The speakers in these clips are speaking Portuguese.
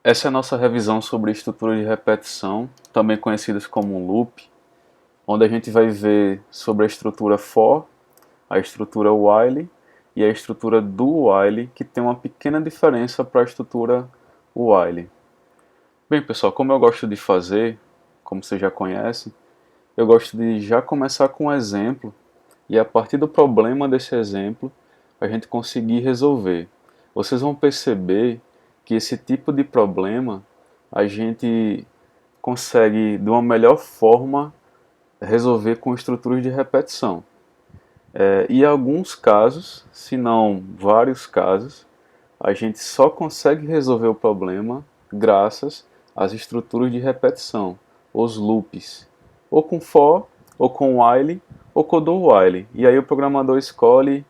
Essa é a nossa revisão sobre estruturas de repetição, também conhecidas como loop, onde a gente vai ver sobre a estrutura for, a estrutura while e a estrutura do while, que tem uma pequena diferença para a estrutura while. Bem, pessoal, como eu gosto de fazer, como vocês já conhecem, eu gosto de já começar com um exemplo e a partir do problema desse exemplo a gente conseguir resolver. Vocês vão perceber que esse tipo de problema a gente consegue de uma melhor forma resolver com estruturas de repetição. E em alguns casos, se não vários casos, a gente só consegue resolver o problema graças às estruturas de repetição, os loops, ou com for, ou com while, ou com do while. E aí o programador escolhe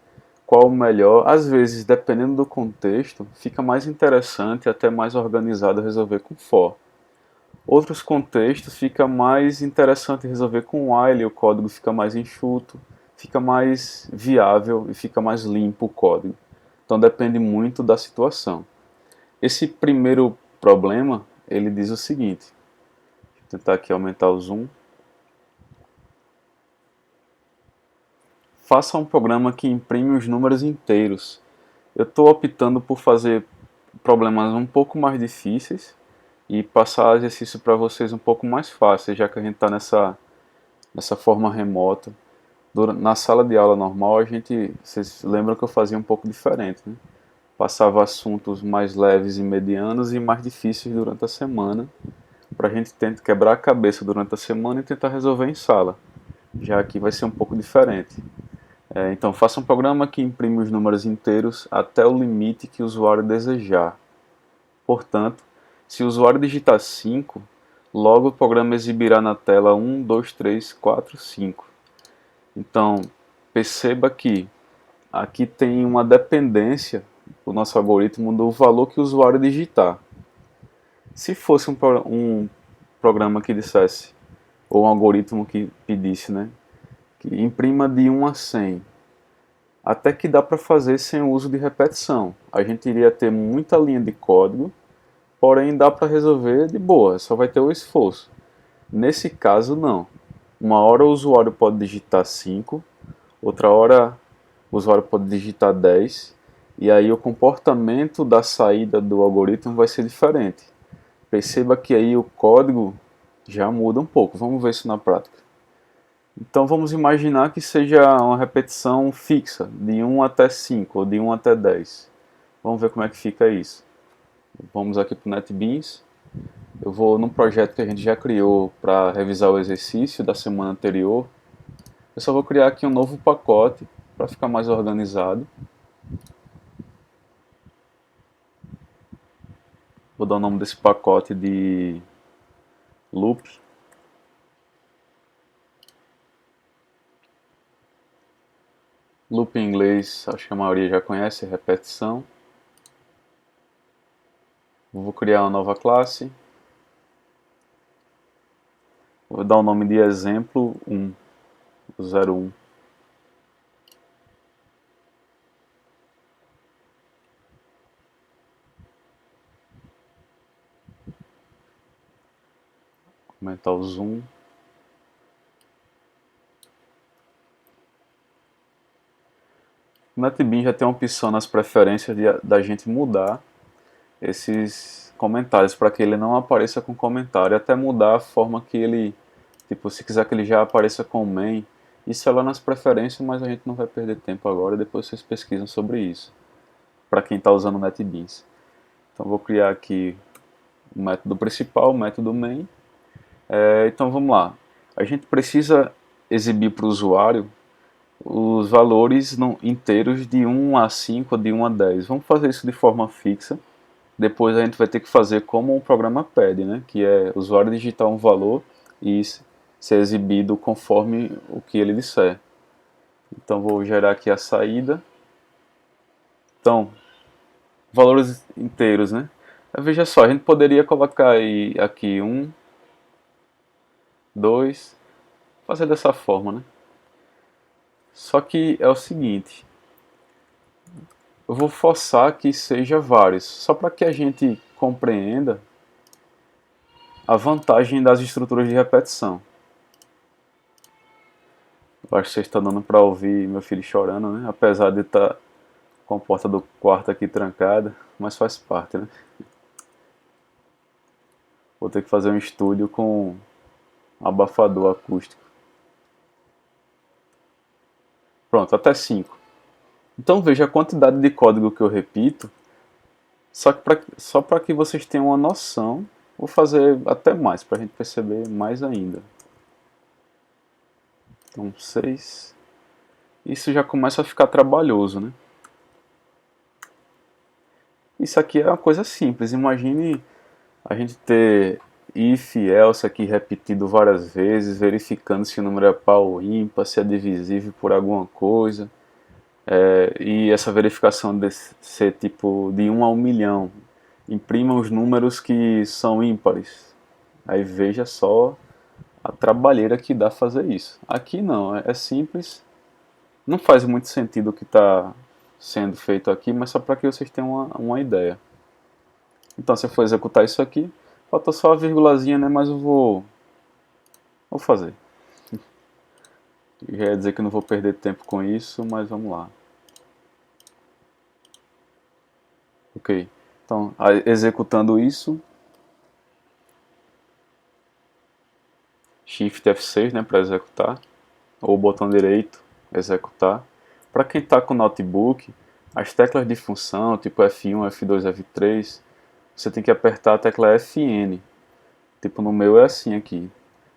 qual o melhor. Às vezes, dependendo do contexto, fica mais interessante, até mais organizado resolver com for. Outros contextos fica mais interessante resolver com while, o código fica mais enxuto, fica mais viável e fica mais limpo o código. Então depende muito da situação. Esse primeiro problema, ele diz o seguinte, vou tentar aqui aumentar o zoom. Faça um programa que imprime os números inteiros. Eu estou optando por fazer problemas um pouco mais difíceis e passar exercício para vocês um pouco mais fáceis, já que a gente está nessa forma remota. Na sala de aula normal, vocês lembram que eu fazia um pouco diferente, né? Passava assuntos mais leves e medianos e mais difíceis durante a semana, para a gente tentar quebrar a cabeça durante a semana e tentar resolver em sala. Já aqui vai ser um pouco diferente. Então, faça um programa que imprime os números inteiros até o limite que o usuário desejar. Portanto, se o usuário digitar 5, logo o programa exibirá na tela 1, 2, 3, 4, 5. Então, perceba que aqui tem uma dependência do nosso algoritmo do valor que o usuário digitar. Se fosse um programa que dissesse, ou um algoritmo que pedisse, né, que imprima de 1 a 100, até que dá para fazer sem o uso de repetição. A gente iria ter muita linha de código, porém dá para resolver de boa, só vai ter o esforço. Nesse caso, não. Uma hora o usuário pode digitar 5, outra hora o usuário pode digitar 10, e aí o comportamento da saída do algoritmo vai ser diferente. Perceba que aí o código já muda um pouco. Vamos ver isso na prática. Então vamos imaginar que seja uma repetição fixa, de 1 até 5 ou de 1 até 10. Vamos ver como é que fica isso. Vamos aqui para o NetBeans. Eu vou num projeto que a gente já criou para revisar o exercício da semana anterior. Eu só vou criar aqui um novo pacote para ficar mais organizado. Vou dar o nome desse pacote de loop. Loop em inglês, acho que a maioria já conhece, repetição. Vou criar uma nova classe. Vou dar o nome de exemplo 1, 01. Aumentar o zoom. O NetBeans já tem uma opção nas preferências da gente mudar esses comentários para que ele não apareça com comentário, até mudar a forma que ele, tipo, se quiser que ele já apareça com o main, isso é lá nas preferências, mas a gente não vai perder tempo agora, depois vocês pesquisam sobre isso, para quem está usando o NetBeans. Então vou criar aqui o método principal, o método main. Então vamos lá. A gente precisa exibir para o usuário os valores inteiros de 1 a 5 ou de 1 a 10. Vamos fazer isso de forma fixa. Depois a gente vai ter que fazer como o programa pede, né? Que é o usuário digitar um valor e ser exibido conforme o que ele disser. Então vou gerar aqui a saída. Então, valores inteiros, né? Veja só, a gente poderia colocar aí, aqui 1, 2, fazer dessa forma, né? Só que é o seguinte, eu vou forçar que seja vários, só para que a gente compreenda a vantagem das estruturas de repetição. Eu acho que vocês estão dando para ouvir meu filho chorando, né? Apesar de estar com a porta do quarto aqui trancada, mas faz parte, né? Vou ter que fazer um estúdio com abafador acústico. Pronto, até 5. Então veja a quantidade de código que eu repito, só para que vocês tenham uma noção. Vou fazer até mais, para a gente perceber mais ainda. Então 6. Isso já começa a ficar trabalhoso, né? Isso aqui é uma coisa simples. Imagine a gente ter if, else aqui repetido várias vezes, verificando se o número é par ou ímpar, se é divisível por alguma coisa. E essa verificação de ser tipo de 1 a 1 milhão. Imprima os números que são ímpares. Aí veja só a trabalheira que dá fazer isso. Aqui não, é simples. Não faz muito sentido o que está sendo feito aqui, mas só para que vocês tenham uma ideia. Então, se eu for executar isso aqui, falta só a vírgulazinha, né? Mas eu vou fazer. Já ia dizer que não vou perder tempo com isso, mas vamos lá. Ok. Então, executando isso, Shift F6, né, para executar, ou botão direito, executar. Para quem está com notebook, as teclas de função, tipo F1, F2, F3, você tem que apertar a tecla Fn. Tipo no meu é assim aqui.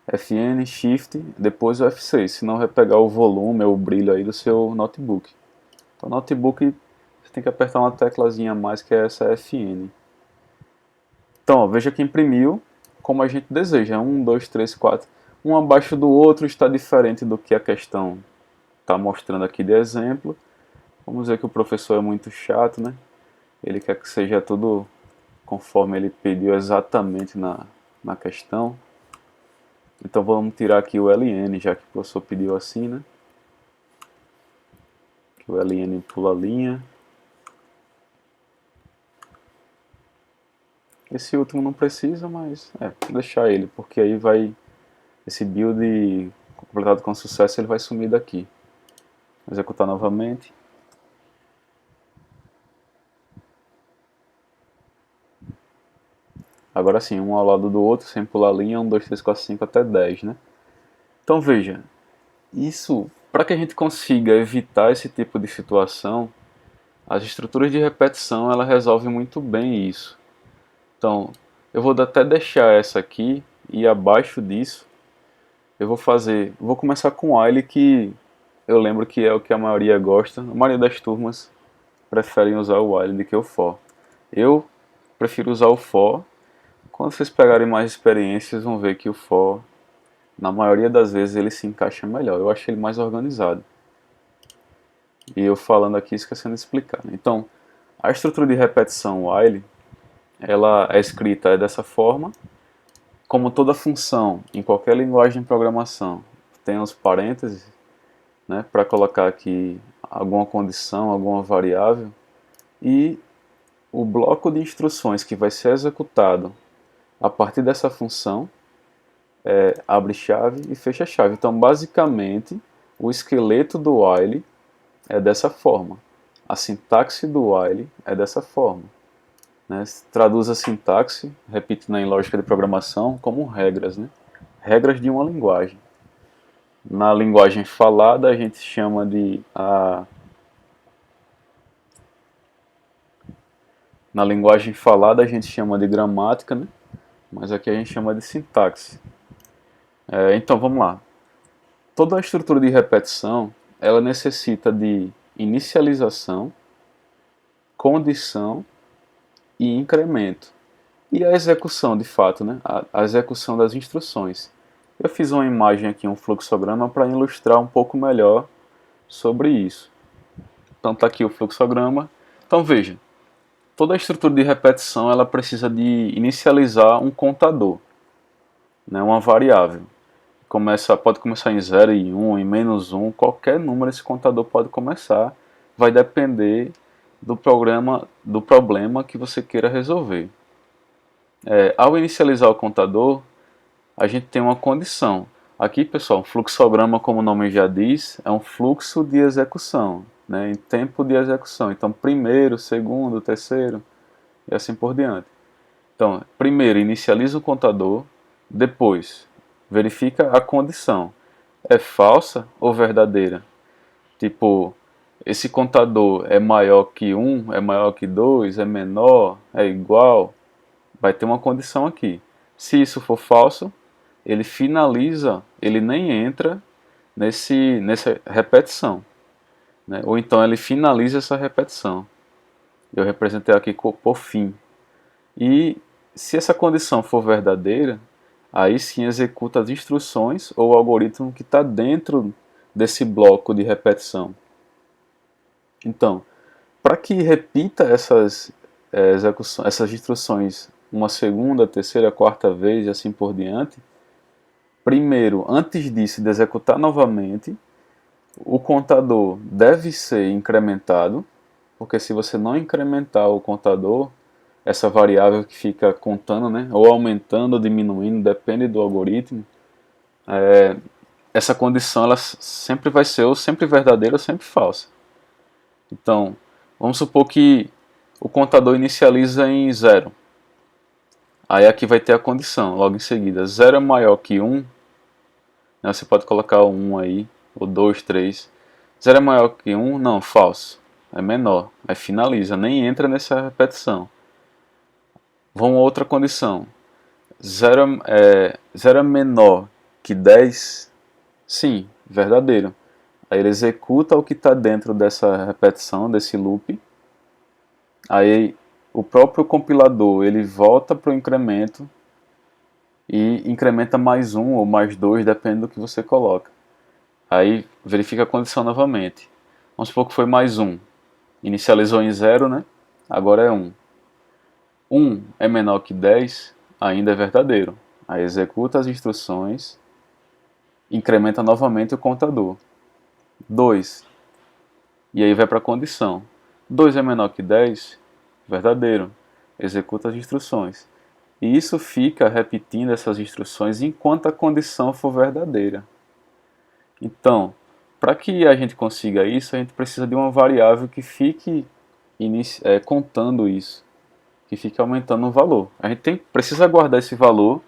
Fn, Shift, depois o F6, senão vai pegar o volume ou o brilho aí do seu notebook. Então notebook você tem que apertar uma teclazinha a mais que é essa Fn. Então ó, veja que imprimiu como a gente deseja, 1, 2, 3, 4. Um abaixo do outro está diferente do que a questão está mostrando aqui de exemplo. Vamos ver que o professor é muito chato, né? Ele quer que seja tudo conforme ele pediu exatamente na questão. Então vamos tirar aqui o ln, já que o professor pediu assim, né? Que o ln pula a linha. Esse último não precisa, mas vou deixar ele, porque aí vai esse build completado com sucesso, ele vai sumir daqui. Vou executar novamente. Agora sim, um ao lado do outro, sem pular a linha, 1, 2, 3, 4, 5 até 10, né? Então veja, isso, para que a gente consiga evitar esse tipo de situação, as estruturas de repetição, ela resolve muito bem isso. Então, eu vou até deixar essa aqui, e abaixo disso, vou começar com o while, que eu lembro que é o que a maioria gosta, a maioria das turmas preferem usar o while do que o for. Eu prefiro usar o for. Quando vocês pegarem mais experiências, vão ver que o for, na maioria das vezes, ele se encaixa melhor. Eu acho ele mais organizado. E eu falando aqui, esquecendo de explicar. Então, a estrutura de repetição while, ela é escrita dessa forma. Como toda função, em qualquer linguagem de programação, tem os parênteses, né, para colocar aqui alguma condição, alguma variável. E o bloco de instruções que vai ser executado a partir dessa função abre chave e fecha chave. Então, basicamente, o esqueleto do while é dessa forma. A sintaxe do while é dessa forma. Né? Traduz a sintaxe, repetindo em lógica de programação, como regras. Né? Regras de uma linguagem. Na linguagem falada, a gente chama de Na linguagem falada a gente chama de gramática, né? Mas aqui a gente chama de sintaxe. Então vamos lá. Toda a estrutura de repetição, ela necessita de inicialização, condição e incremento. E a execução, de fato, né? A execução das instruções. Eu fiz uma imagem aqui, um fluxograma, para ilustrar um pouco melhor sobre isso. Então está aqui o fluxograma. Então veja, toda a estrutura de repetição ela precisa de inicializar um contador, né? Uma variável. Pode começar em 0, em 1, em -1, qualquer número esse contador pode começar. Vai depender do problema que você queira resolver. Ao inicializar o contador, a gente tem uma condição. Aqui, pessoal, um fluxograma, como o nome já diz, é um fluxo de execução, né, em tempo de execução. Então, primeiro, segundo, terceiro e assim por diante. Então, primeiro inicializa o contador, depois verifica a condição. É falsa ou verdadeira? Tipo, esse contador é maior que um, é maior que 2, é menor, é igual? Vai ter uma condição aqui. Se isso for falso, ele finaliza, ele nem entra nessa repetição, né? Ou então ele finaliza essa repetição. Eu representei aqui por fim. E se essa condição for verdadeira, aí sim executa as instruções ou o algoritmo que está dentro desse bloco de repetição. Então, para que repita essas instruções uma segunda, terceira, quarta vez e assim por diante, primeiro, antes disso, de executar novamente, o contador deve ser incrementado, porque se você não incrementar o contador, essa variável que fica contando, né, ou aumentando ou diminuindo, depende do algoritmo, essa condição ela sempre vai ser ou sempre verdadeira ou sempre falsa. Então, vamos supor que o contador inicializa em zero. Aí aqui vai ter a condição, logo em seguida. Zero é maior que 1, né, você pode colocar o 1 aí, ou 2, 3. Zero é maior que 1, não, falso. É menor. Aí finaliza, nem entra nessa repetição. Vamos a outra condição. Zero é menor que 10? Sim, verdadeiro. Aí ele executa o que está dentro dessa repetição, desse loop. Aí o próprio compilador ele volta para o incremento e incrementa mais um ou mais dois, depende do que você coloca. Aí verifica a condição novamente. Vamos supor que foi mais um. Inicializou em zero, né? Agora é 1. 1 é menor que 10, ainda é verdadeiro. Aí executa as instruções, incrementa novamente o contador. 2. E aí vai para a condição. 2 é menor que 10, verdadeiro. Executa as instruções. E isso fica repetindo essas instruções enquanto a condição for verdadeira. Então, para que a gente consiga isso, a gente precisa de uma variável que fique contando isso, que fique aumentando o valor. A gente precisa guardar esse valor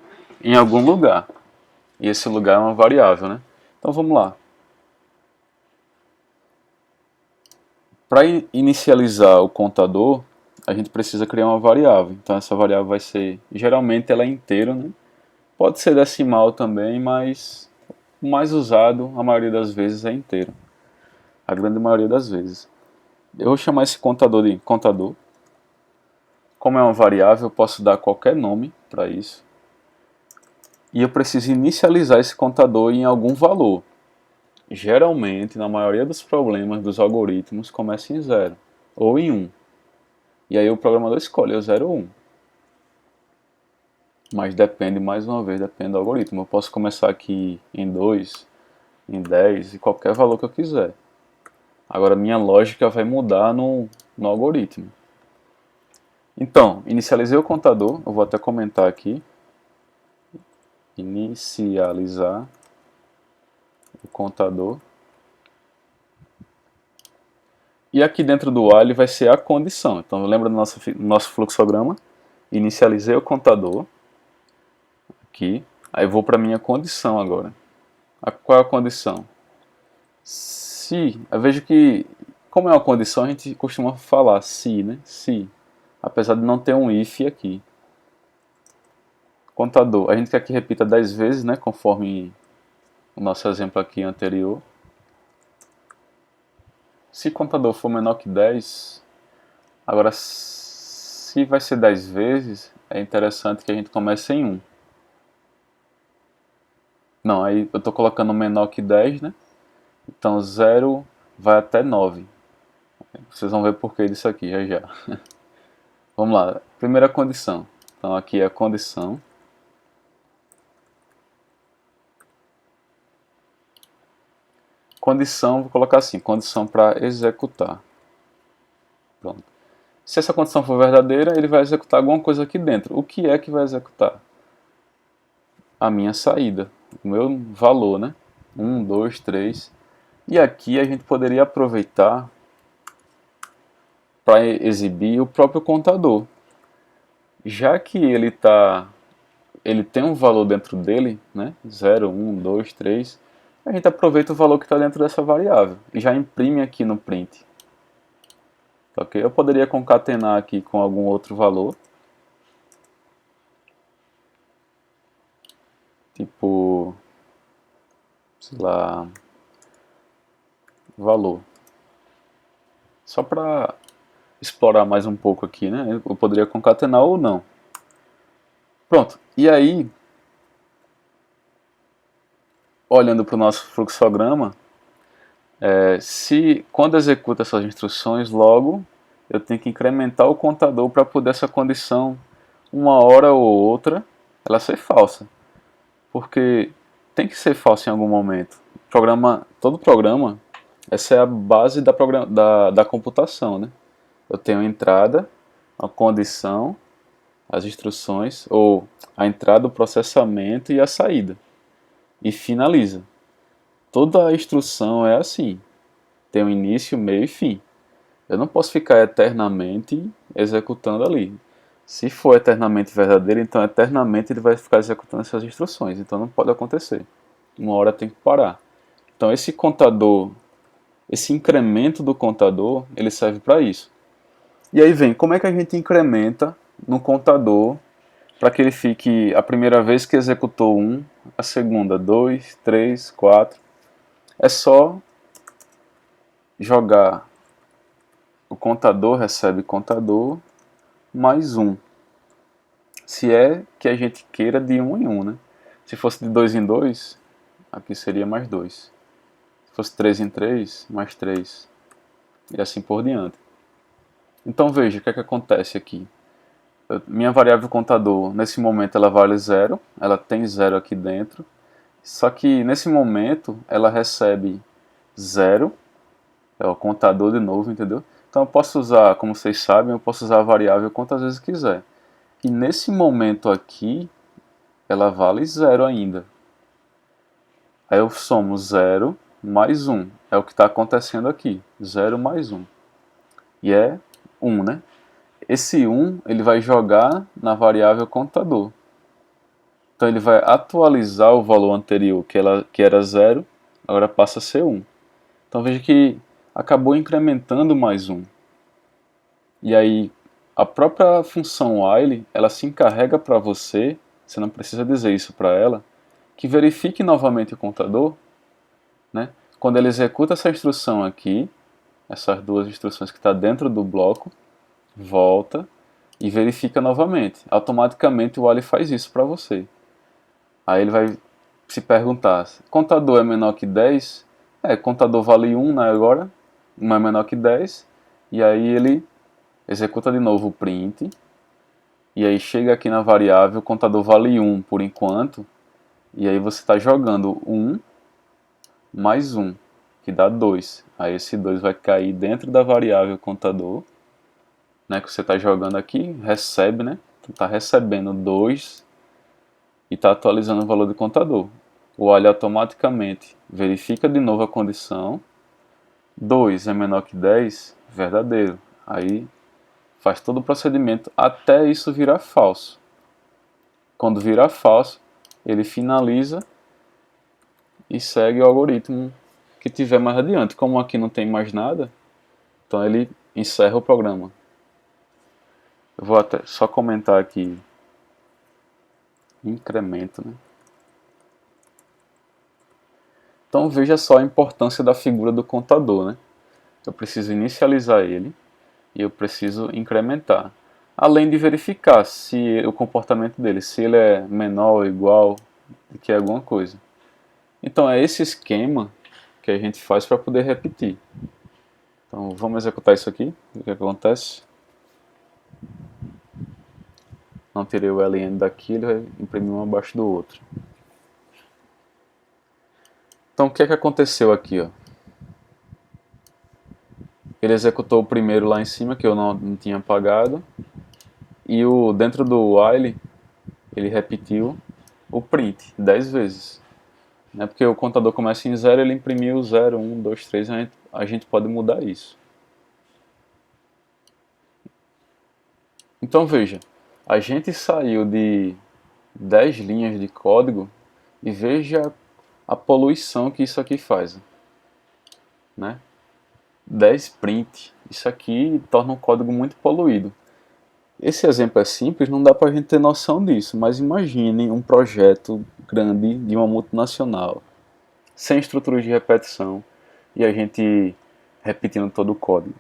em algum lugar. E esse lugar é uma variável, né? Então vamos lá. Para inicializar o contador, a gente precisa criar uma variável. Então essa variável vai ser, geralmente ela é inteira, né? Pode ser decimal também, mas o mais usado, a maioria das vezes, é inteiro. A grande maioria das vezes. Eu vou chamar esse contador de contador. Como é uma variável, eu posso dar qualquer nome para isso. E eu preciso inicializar esse contador em algum valor. Geralmente, na maioria dos problemas dos algoritmos, começa em 0 ou em 1. E aí o programador escolhe o 0 ou 1. Mas depende, mais uma vez, depende do algoritmo. Eu posso começar aqui em 2, em 10 e qualquer valor que eu quiser. Agora minha lógica vai mudar no algoritmo. Então, inicializei o contador, eu vou até comentar aqui. Inicializar o contador. E aqui dentro do while vai ser a condição. Então lembra do nosso fluxograma? Inicializei o contador. Aqui. Aí vou para a minha condição agora. Qual é a condição? Se, eu vejo que, como é uma condição, a gente costuma falar se, né? Se. Apesar de não ter um if aqui. Contador. A gente quer que repita 10 vezes, né? Conforme o nosso exemplo aqui anterior. Se contador for menor que 10, agora se vai ser 10 vezes, é interessante que a gente comece em 1. Não, aí eu estou colocando menor que 10, né? Então 0 vai até 9. Vocês vão ver por que disso aqui já já. Vamos lá, primeira condição. Então aqui é a condição. Condição, vou colocar assim, condição para executar. Pronto. Se essa condição for verdadeira, ele vai executar alguma coisa aqui dentro. O que é que vai executar? A minha saída, o meu valor, né? 1, 2, 3. E aqui a gente poderia aproveitar para exibir o próprio contador. Já que ele tem um valor dentro dele, né? 0, 1, 2, 3, a gente aproveita o valor que está dentro dessa variável e já imprime aqui no print. Ok? Eu poderia concatenar aqui com algum outro valor, tipo, sei lá, valor. Só para explorar mais um pouco aqui, né? Eu poderia concatenar ou não. Pronto. E aí, olhando para o nosso fluxograma, se quando executa essas instruções, logo eu tenho que incrementar o contador para poder essa condição, uma hora ou outra, ela ser falsa. Porque tem que ser falsa em algum momento. Todo programa, essa é a base da computação, né? Eu tenho a entrada, a condição, as instruções, ou a entrada, o processamento e a saída. E finaliza. Toda a instrução é assim. Tem um início, meio e fim. Eu não posso ficar eternamente executando ali. Se for eternamente verdadeiro, então eternamente ele vai ficar executando essas instruções. Então não pode acontecer. Uma hora tem que parar. Então esse contador, esse incremento do contador, ele serve para isso. E aí vem, como é que a gente incrementa no contador para que ele fique a primeira vez que executou 1, a segunda 2, 3, 4. É só jogar o contador, recebe contador, mais 1. Se é que a gente queira de 1 em 1, né? Se fosse de 2 em 2, aqui seria mais 2. Se fosse 3 em 3, mais 3. E assim por diante. Então veja o que é que acontece aqui. Minha variável contador, nesse momento ela vale 0, ela tem 0 aqui dentro. Só que nesse momento ela recebe 0, é o contador de novo, entendeu? Então eu posso usar, como vocês sabem, eu posso usar a variável quantas vezes quiser. E nesse momento aqui, ela vale 0 ainda. Aí eu somo 0 mais 1. É o que está acontecendo aqui. 0 mais 1. E é 1, né? Esse 1 ele vai jogar na variável contador. Então ele vai atualizar o valor anterior, que era 0, agora passa a ser 1. Então veja que acabou incrementando mais 1. E aí a própria função while, ela se encarrega para você não precisa dizer isso para ela, que verifique novamente o contador, né? Quando ele executa essa instrução aqui, essas duas instruções que está dentro do bloco, volta e verifica novamente. Automaticamente o while faz isso para você. Aí ele vai se perguntar, contador é menor que 10? Contador vale 1, né, agora, 1 é menor que 10, e aí ele executa de novo o print, e aí chega aqui na variável, o contador vale 1 por enquanto, e aí você está jogando 1 mais 1, que dá 2. Aí esse 2 vai cair dentro da variável contador, né, que você está jogando aqui, recebe, né? Está recebendo 2 e está atualizando o valor do contador. O while automaticamente verifica de novo a condição. 2 é menor que 10, verdadeiro. Aí faz todo o procedimento até isso virar falso. Quando virar falso, ele finaliza e segue o algoritmo que tiver mais adiante. Como aqui não tem mais nada, então ele encerra o programa. Eu vou até só comentar aqui incremento, né? Então veja só a importância da figura do contador, né? Eu preciso inicializar ele e eu preciso incrementar. Além de verificar se o comportamento dele, se ele é menor ou igual do que alguma coisa. Então é esse esquema que a gente faz para poder repetir. Então vamos executar isso aqui, o que acontece. Não tirei o ln daqui, ele vai imprimir um abaixo do outro. Então o que é que aconteceu aqui? Ó? Ele executou o primeiro lá em cima, que eu não tinha apagado. E dentro do while, ele repetiu o print 10 vezes. Né? Porque o contador começa em 0, ele imprimiu 0, 1, 2, 3, a gente pode mudar isso. Então veja, a gente saiu de 10 linhas de código e veja a poluição que isso aqui faz. Né? 10 print, isso aqui torna o código muito poluído. Esse exemplo é simples, não dá para a gente ter noção disso, mas imagine um projeto grande de uma multinacional, sem estruturas de repetição, e a gente repetindo todo o código.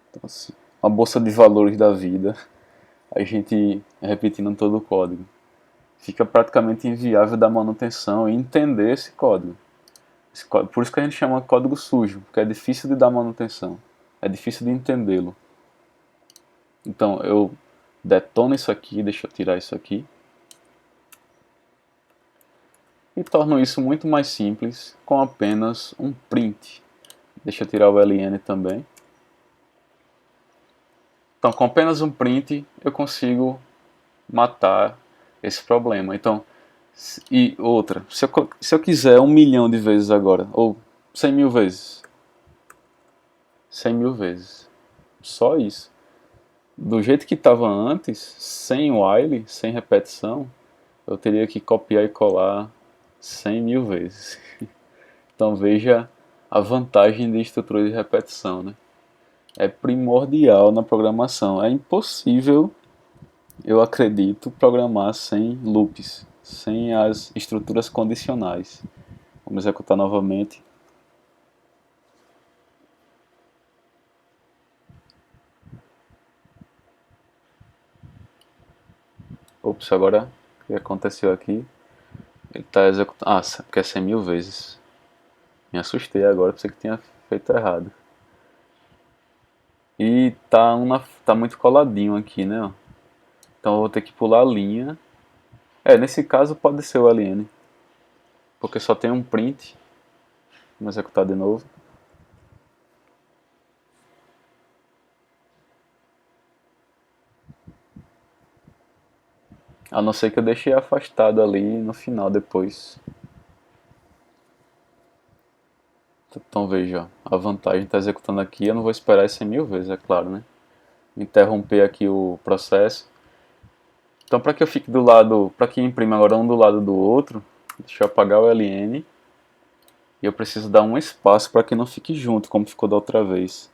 Então, assim, uma bolsa de valores da vida, a gente repetindo todo o código. Fica praticamente inviável dar manutenção e entender esse código. Por isso que a gente chama de código sujo, porque é difícil de dar manutenção, é difícil de entendê-lo. Então eu detono isso aqui, deixa eu tirar isso aqui, e torno isso muito mais simples com apenas um print. Deixa eu tirar o ln também. Então com apenas um print eu consigo matar esse problema. Então, e outra, se eu quiser 1 milhão de vezes agora, ou 100 mil vezes, 100 mil vezes, só isso. Do jeito que estava antes, sem while, sem repetição, eu teria que copiar e colar 100 mil vezes. Então veja a vantagem de estrutura de repetição, né? É primordial na programação. É impossível, eu acredito, programar sem loops, sem as estruturas condicionais. Vamos executar novamente. Ops, agora o que aconteceu aqui? Ele está executando. Ah, porque é 100 mil vezes. Me assustei agora, pensei que tinha feito errado. E tá muito coladinho aqui, né? Ó. Então eu vou ter que pular a linha. Nesse caso pode ser o ln, porque só tem um print. Vamos executar de novo. A não ser que eu deixe afastado ali no final depois. Então veja, a vantagem está executando aqui, eu não vou esperar 100 mil vezes, é claro, né? Interromper aqui o processo. Então para que eu fique do lado, para que imprima agora um do lado do outro, deixa eu apagar o ln. E eu preciso dar um espaço para que não fique junto, como ficou da outra vez.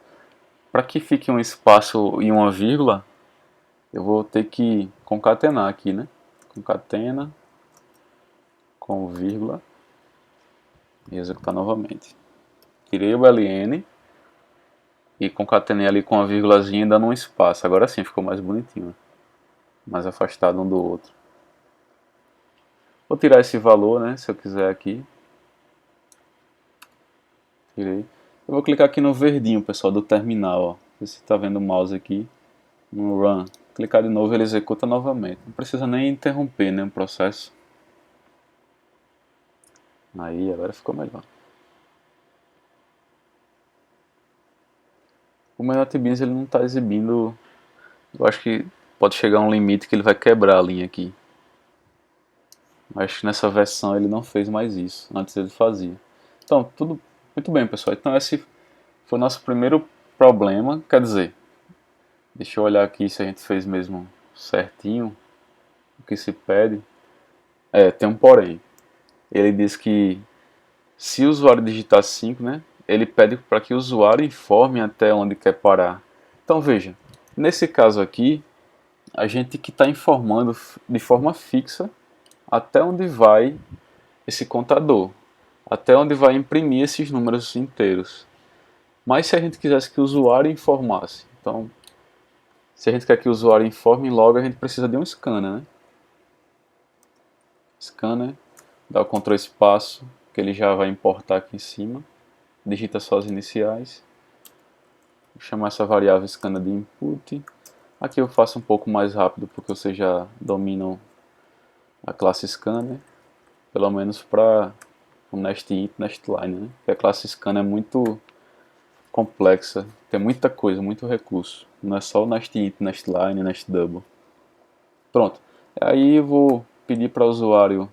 Para que fique um espaço e uma vírgula, eu vou ter que concatenar aqui, né? Concatena com vírgula e executar novamente. Tirei o ln e concatenei ali com a vírgulazinha dando um espaço. Agora sim ficou mais bonitinho, mais afastado um do outro. Vou tirar esse valor, né? Se eu quiser aqui. Tirei. Eu vou clicar aqui no verdinho, pessoal, do terminal, ó. Você está vendo o mouse aqui no Run. Clicar de novo, ele executa novamente. Não precisa nem interromper, né, o processo. Aí, agora ficou melhor. O meu NetBeans ele não está exibindo. Eu acho que pode chegar a um limite que ele vai quebrar a linha aqui. Acho que nessa versão ele não fez mais isso. Antes ele fazia. Então, tudo muito bem, pessoal. Então esse foi o nosso primeiro problema. Quer dizer, deixa eu olhar aqui se a gente fez mesmo certinho o que se pede. Tem um porém. Ele diz que se o usuário digitar 5, né, ele pede para que o usuário informe até onde quer parar. Então veja, nesse caso aqui, a gente que está informando de forma fixa até onde vai esse contador, até onde vai imprimir esses números inteiros. Mas se a gente quisesse que o usuário informasse, então, se a gente quer que o usuário informe logo, a gente precisa de um scanner, né? Scanner, dá o Ctrl espaço, que ele já vai importar aqui em cima, digita só as iniciais, vou chamar essa variável scanner de input. Aqui eu faço um pouco mais rápido, porque vocês já dominam a classe scanner, pelo menos para o nest int, nest line, né? Porque a classe scanner é muito complexa, tem muita coisa, muito recurso. Não é só o nest int, nest line, nest double. Pronto. Aí eu vou pedir para o usuário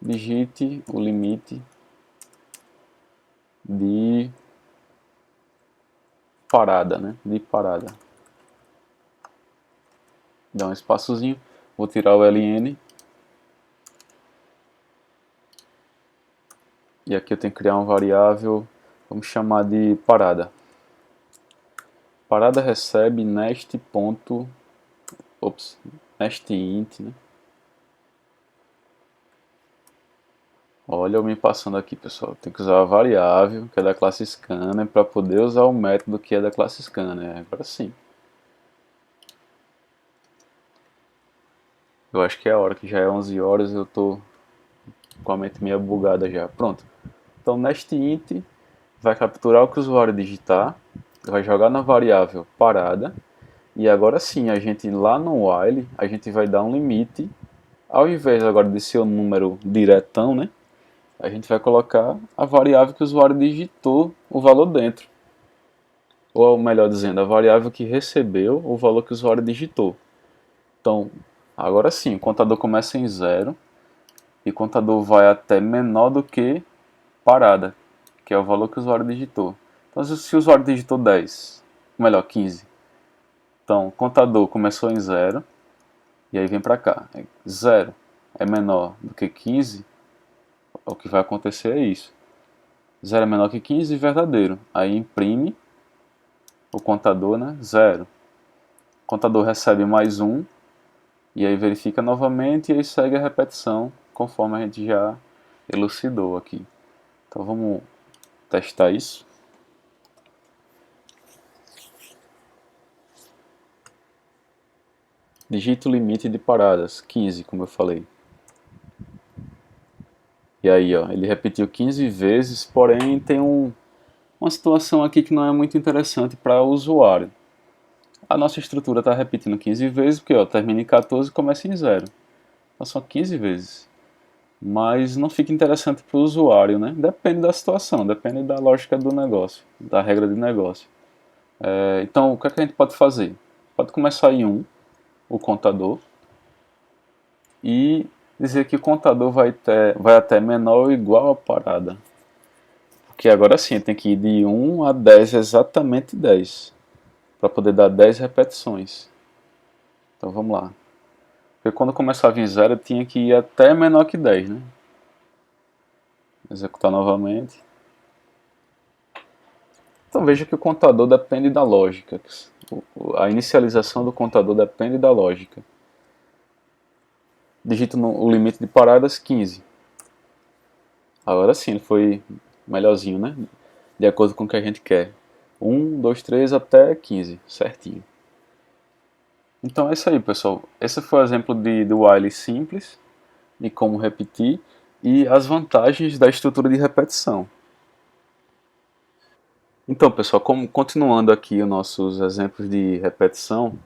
digite o limite de parada, né? De parada. Dá um espaçozinho, vou tirar o ln. E aqui eu tenho que criar uma variável, vamos chamar de parada. Parada recebe nest ponto, nest int, né? Olha eu me passando aqui, pessoal. Tem que usar a variável que é da classe scanner para poder usar o método que é da classe scanner. Agora sim. Eu acho que é a hora, que já é 11 horas, eu tô com a mente meio bugada já. Pronto. Então nest int vai capturar o que o usuário digitar, vai jogar na variável parada, e agora sim, a gente lá no while, a gente vai dar um limite, ao invés agora de ser o número diretão, né? A gente vai colocar a variável que o usuário digitou o valor dentro. Ou melhor dizendo, a variável que recebeu o valor que o usuário digitou. Então, agora sim, o contador começa em 0 e o contador vai até menor do que parada, que é o valor que o usuário digitou. Então, se o usuário digitou 10, melhor, 15. Então, o contador começou em 0 e aí vem para cá. 0 é menor do que 15, o que vai acontecer é isso. 0 é menor que 15, verdadeiro. Aí imprime o contador, né? 0. O contador recebe mais 1, e aí verifica novamente e aí segue a repetição, conforme a gente já elucidou aqui. Então vamos testar isso. Digita o limite de paradas, 15, como eu falei. E aí, ó, ele repetiu 15 vezes, porém tem uma situação aqui que não é muito interessante para o usuário. A nossa estrutura está repetindo 15 vezes, porque ó, termina em 14 e começa em 0. Então são 15 vezes. Mas não fica interessante para o usuário, né? Depende da situação, depende da lógica do negócio, da regra de negócio. Então, o que, é que a gente pode fazer? Pode começar em 1, o contador, e dizer que o contador vai até menor ou igual a parada. Porque agora sim, tem que ir de 1 a 10, exatamente 10, para poder dar 10 repetições. Então vamos lá. Porque quando começava em 0, eu tinha que ir até menor que 10, né? Executar novamente. Então veja que o contador depende da lógica. A inicialização do contador depende da lógica. Digito o limite de paradas 15. Agora sim, ele foi melhorzinho, né? De acordo com o que a gente quer. 1, 2, 3 até 15, certinho. Então é isso aí, pessoal. Esse foi o exemplo do while simples, de como repetir, e as vantagens da estrutura de repetição. Então, pessoal, continuando aqui os nossos exemplos de repetição,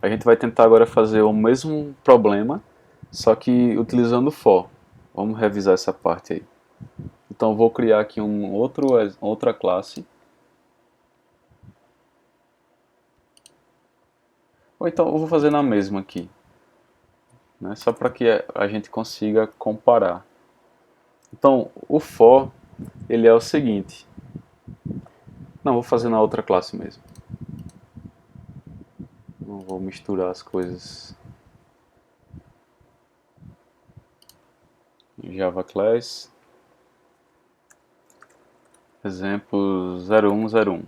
a gente vai tentar agora fazer o mesmo problema, só que utilizando for. Vamos revisar essa parte aí. Então, eu vou criar aqui outra classe. Ou então, eu vou fazer na mesma aqui, né, só para que a gente consiga comparar. Então, o for, ele é o seguinte. Não, vou fazer na outra classe mesmo. Não vou misturar as coisas. Java Class, exemplo 0101.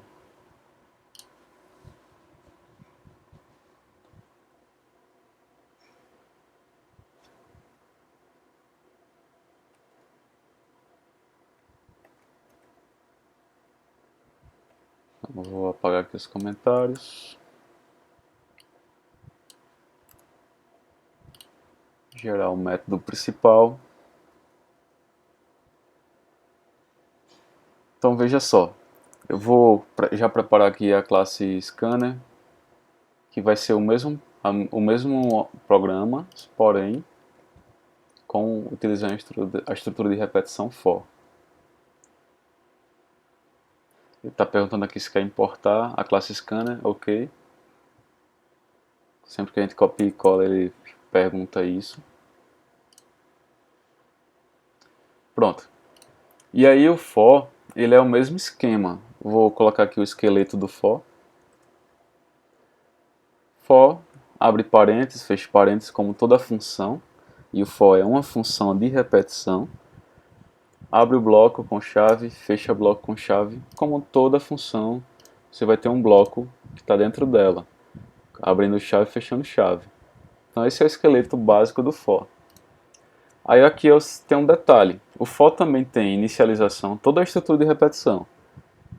Eu vou apagar aqui os comentários. Gerar o método principal. Então veja só, eu vou já preparar aqui a classe Scanner, que vai ser o mesmo programa, porém utilizando a estrutura de repetição for. Ele está perguntando aqui se quer importar a classe scanner, ok. Sempre que a gente copia e cola ele pergunta isso. Pronto. E aí o for, ele é o mesmo esquema. Vou colocar aqui o esqueleto do for. For, abre parênteses, fecha parênteses, como toda função. E o for é uma função de repetição. Abre o bloco com chave, fecha o bloco com chave. Como toda função, você vai ter um bloco que está dentro dela. Abrindo chave, fechando chave. Então esse é o esqueleto básico do for. Aí aqui tem um detalhe. O for também tem inicialização, toda a estrutura de repetição.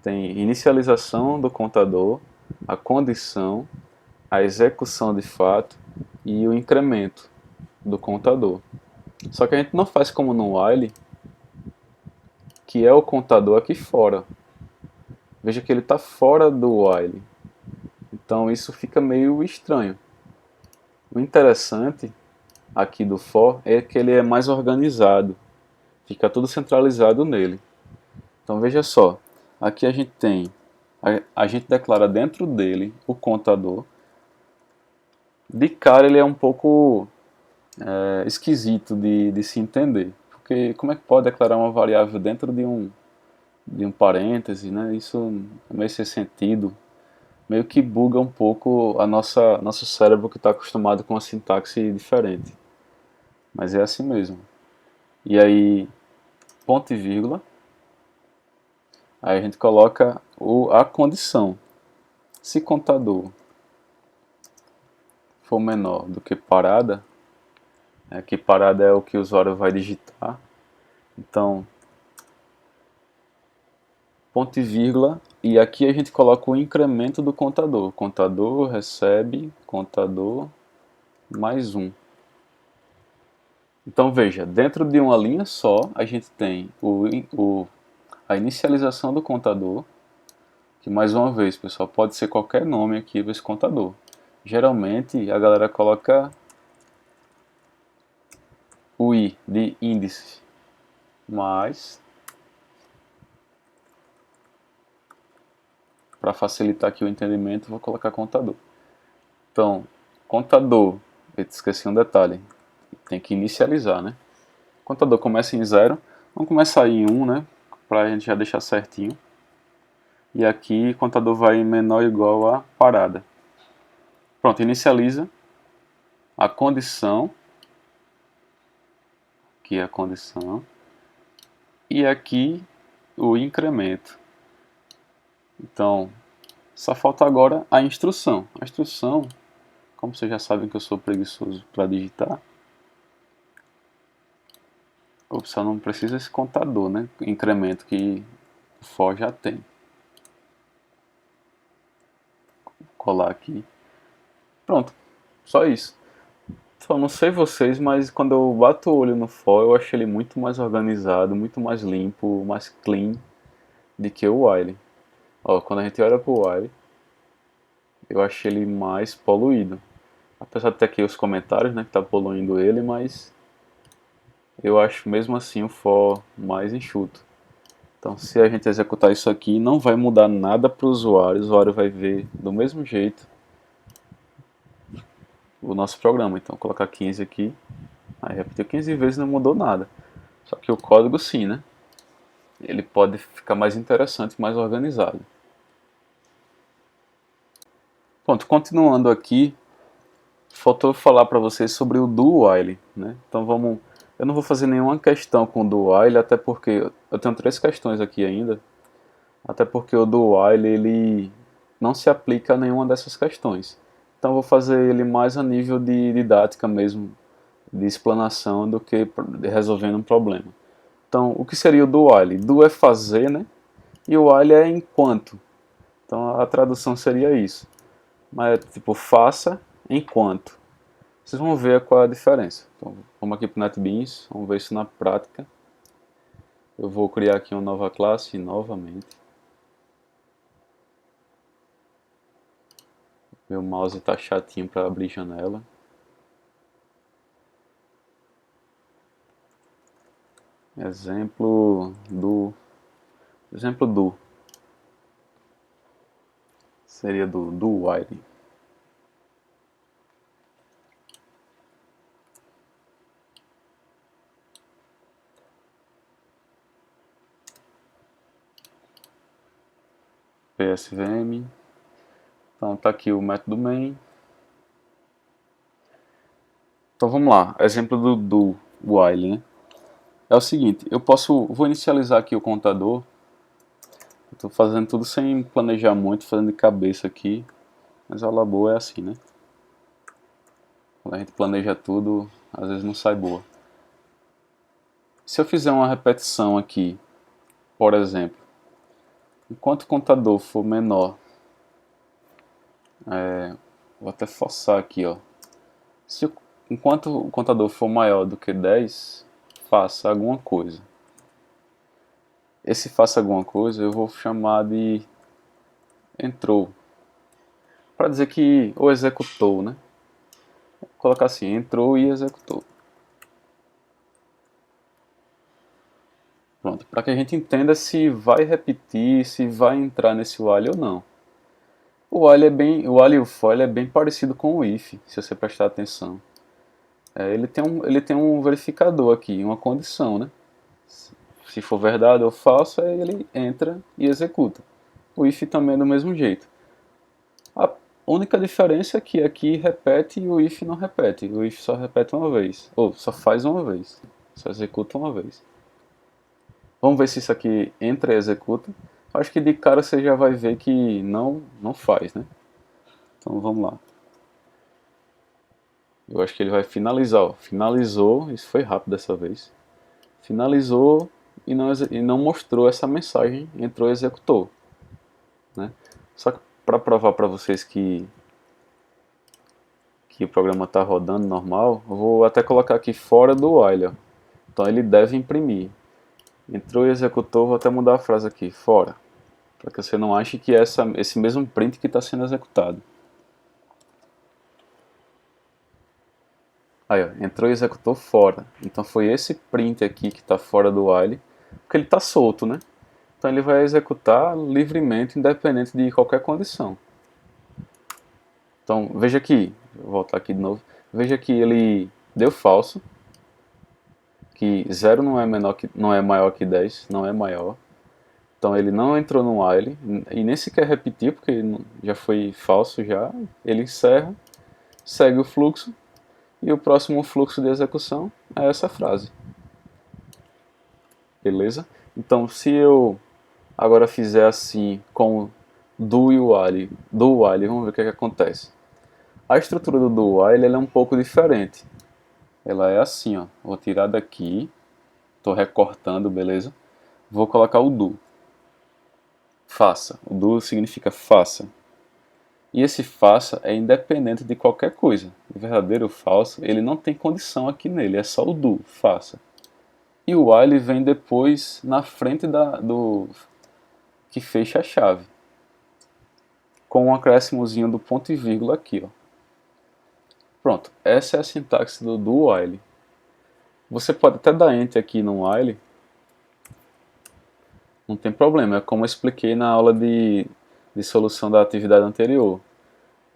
Tem inicialização do contador, a condição, a execução de fato e o incremento do contador. Só que a gente não faz como no while, que é o contador aqui fora. Veja que ele está fora do while. Então isso fica meio estranho. O interessante aqui do for é que ele é mais organizado. Fica tudo centralizado nele. Então veja só, aqui a gente tem, a gente declara dentro dele o contador. De cara ele é um pouco esquisito de se entender, porque como é que pode declarar uma variável dentro de um parêntese, né? Isso é meio sem sentido, meio que buga um pouco a nosso cérebro que está acostumado com uma sintaxe diferente, mas é assim mesmo. E aí, ponto e vírgula, aí a gente coloca a condição. Se contador for menor do que parada, que parada é o que o usuário vai digitar, então ponto e vírgula, e aqui a gente coloca o incremento do contador. Contador recebe contador mais um. Então veja, dentro de uma linha só, a gente tem a inicialização do contador, que mais uma vez, pessoal, pode ser qualquer nome aqui desse contador. Geralmente a galera coloca o i de índice, mas para facilitar aqui o entendimento, vou colocar contador. Então, contador, eu esqueci um detalhe, tem que inicializar, né? Contador começa em 0, vamos começar em 1, né? Para a gente já deixar certinho. E aqui, contador vai em menor ou igual a parada. Pronto, inicializa a condição, que é a condição, e aqui o incremento. Então, só falta agora a instrução. A instrução, como vocês já sabem que eu sou preguiçoso para digitar, só não precisa esse contador, né? Incremento que o for já tem. Vou colar aqui. Pronto, só isso. Só não sei vocês, mas quando eu bato o olho no for, eu acho ele muito mais organizado, muito mais limpo, mais clean do que o while. Ó, quando a gente olha pro while, eu acho ele mais poluído. Apesar de ter aqui os comentários, né, que tá poluindo ele, mas eu acho mesmo assim o for mais enxuto. Então, se a gente executar isso aqui, não vai mudar nada para o usuário vai ver do mesmo jeito o nosso programa. Então, vou colocar 15 aqui, aí repetiu 15 vezes e não mudou nada. Só que o código sim, né? Ele pode ficar mais interessante, mais organizado. Pronto, continuando aqui, faltou falar para vocês sobre o do while, né? Então vamos, eu não vou fazer nenhuma questão com o do while, até porque eu tenho 3 questões aqui ainda, até porque o do while ele não se aplica a nenhuma dessas questões. Então eu vou fazer ele mais a nível de didática mesmo, de explanação, do que resolvendo um problema. Então, o que seria o do while? Do é fazer, né? E o while é enquanto. Então a tradução seria isso. Mas tipo, faça enquanto. Vocês vão ver qual é a diferença. Então, vamos aqui para o NetBeans, vamos ver isso na prática. Eu vou criar aqui uma nova classe novamente. Meu mouse está chatinho para abrir janela. Exemplo do. seria do while. PSVM. Então tá aqui o método main. Então vamos lá, exemplo do while, né? É o seguinte, vou inicializar aqui o contador. Estou fazendo tudo sem planejar muito, fazendo de cabeça aqui. Mas a aula boa é assim, né? Quando a gente planeja tudo, às vezes não sai boa. Se eu fizer uma repetição aqui, por exemplo, enquanto o contador for menor, vou até forçar aqui, ó. Enquanto o contador for maior do que 10, faça alguma coisa. Esse faça alguma coisa eu vou chamar de entrou. Para dizer que ou executou, né? Vou colocar assim, entrou e executou. Pronto, para que a gente entenda se vai repetir, se vai entrar nesse while ou não. O while e o for é bem parecido com o if, se você prestar atenção. Ele tem um verificador aqui, uma condição, né? Se for verdade ou falso, aí ele entra e executa. O if também é do mesmo jeito. A única diferença é que aqui repete e o if não repete. O if só repete uma vez, ou só faz uma vez, só executa uma vez. Vamos ver se isso aqui entra e executa. Acho que de cara você já vai ver que não faz, né? Então vamos lá. Eu acho que ele vai finalizar. Ó. Finalizou, isso foi rápido dessa vez. Finalizou e não mostrou essa mensagem, entrou e executou. Né? Só que para provar para vocês que o programa está rodando normal, eu vou até colocar aqui fora do while. Ó. Então ele deve imprimir. Entrou e executou, vou até mudar a frase aqui, fora. Para que você não ache que é esse mesmo print que está sendo executado. Aí, ó, entrou e executou fora. Então foi esse print aqui que está fora do while, porque ele está solto, né? Então ele vai executar livremente, independente de qualquer condição. Então veja aqui, vou voltar aqui de novo. Veja que ele deu falso, que 0 não é maior que 10, não é maior. Então ele não entrou no while e nem sequer repetiu, porque já foi falso já. Ele encerra, segue o fluxo e o próximo fluxo de execução é essa frase. Beleza? Então se eu agora fizer assim com do e o while, vamos ver o que acontece. A estrutura do while é um pouco diferente. Ela é assim, ó. Vou tirar daqui, estou recortando, beleza? Vou colocar o do. Faça. O do significa faça. E esse faça é independente de qualquer coisa. Verdadeiro ou falso, ele não tem condição aqui nele, é só o do, faça. E o while vem depois na frente do que fecha a chave. Com um acréscimozinho do ponto e vírgula aqui, ó. Pronto, essa é a sintaxe do while. Você pode até dar enter aqui no while, não tem problema, é como eu expliquei na aula de solução da atividade anterior.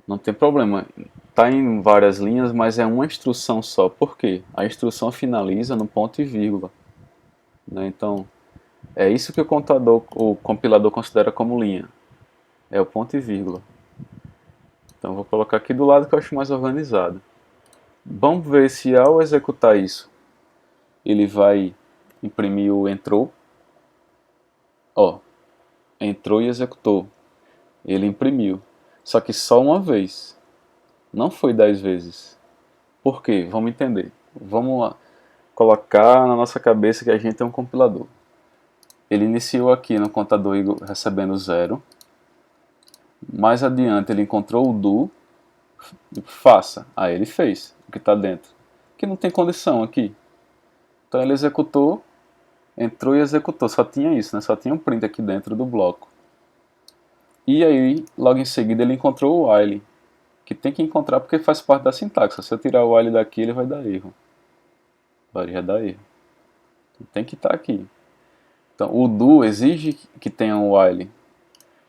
Não tem problema, está em várias linhas, mas é uma instrução só. Por quê? A instrução finaliza no ponto e vírgula. Né? Então, é isso que o compilador considera como linha. É o ponto e vírgula. Então, vou colocar aqui do lado que eu acho mais organizado. Vamos ver se ao executar isso, ele vai imprimir o entrou. Ó, entrou e executou. Ele imprimiu. Só que só uma vez. Não foi 10 vezes. Por quê? Vamos entender. Vamos lá. Colocar na nossa cabeça que a gente é um compilador. Ele iniciou aqui no contador recebendo 0. Mais adiante ele encontrou o do. Faça. Aí ele fez o que está dentro. Que não tem condição aqui. Então ele executou, entrou e executou. Só tinha isso, né? Só tinha um print aqui dentro do bloco. E aí, logo em seguida, ele encontrou o while. Que tem que encontrar porque faz parte da sintaxe. Se eu tirar o while daqui, ele vai dar erro. Vai já dar erro. Então, tem que estar aqui. Então, o do exige que tenha um while.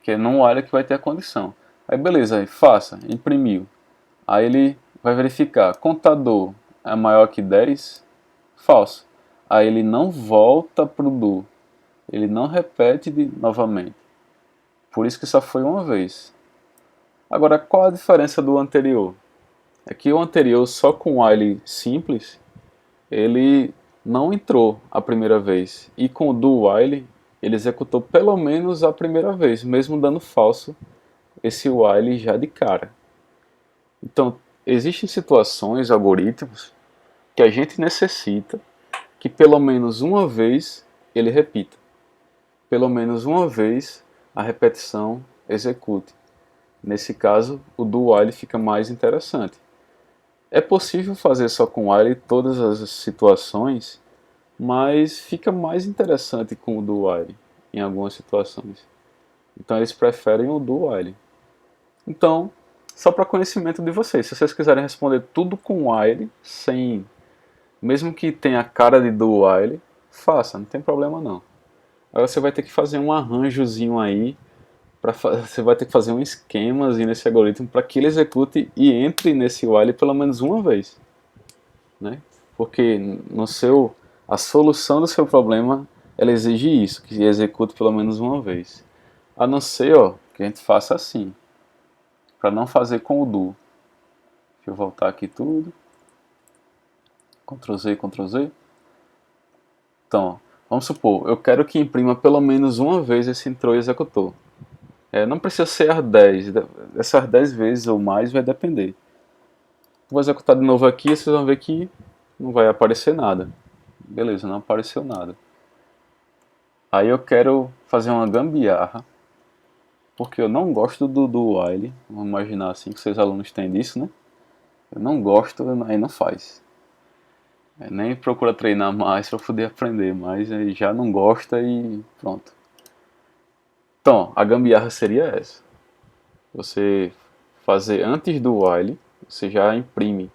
Que é num while que vai ter a condição. Aí beleza, aí faça, imprimiu. Aí ele vai verificar, contador é maior que 10? Falso. Aí ele não volta para o do, ele não repete novamente. Por isso que só foi uma vez. Agora, qual a diferença do anterior? É que o anterior, só com while simples, ele não entrou a primeira vez. E com o do while, ele executou pelo menos a primeira vez, mesmo dando falso esse while já de cara. Então, existem situações, algoritmos, que a gente necessita que pelo menos uma vez ele repita. Pelo menos uma vez a repetição execute. Nesse caso, o do while fica mais interessante. É possível fazer só com while todas as situações, mas fica mais interessante com o do while em algumas situações. Então eles preferem o do while. Então, só para conhecimento de vocês, se vocês quiserem responder tudo com while, sem, mesmo que tenha a cara de do while, faça, não tem problema não. Agora você vai ter que fazer um arranjozinho aí, você vai ter que fazer um esquemazinho nesse algoritmo para que ele execute e entre nesse while pelo menos uma vez, né? Porque no seu, a solução do seu problema, ela exige isso, que execute pelo menos uma vez. A não ser, ó, que a gente faça assim, para não fazer com o do. Deixa eu voltar aqui tudo. Ctrl Z, Ctrl Z. Então, vamos supor, eu quero que imprima pelo menos uma vez esse entrou e executou. Não precisa ser as 10, essas 10 vezes ou mais vai depender. Vou executar de novo aqui e vocês vão ver que não vai aparecer nada. Beleza, não apareceu nada. Aí eu quero fazer uma gambiarra, porque eu não gosto do while. Vamos imaginar assim que seus alunos têm disso, né? Eu não gosto, aí não faz. Nem procura treinar mais para poder aprender, mas aí já não gosta e pronto. Então, a gambiarra seria essa. Você fazer antes do while, você já imprime.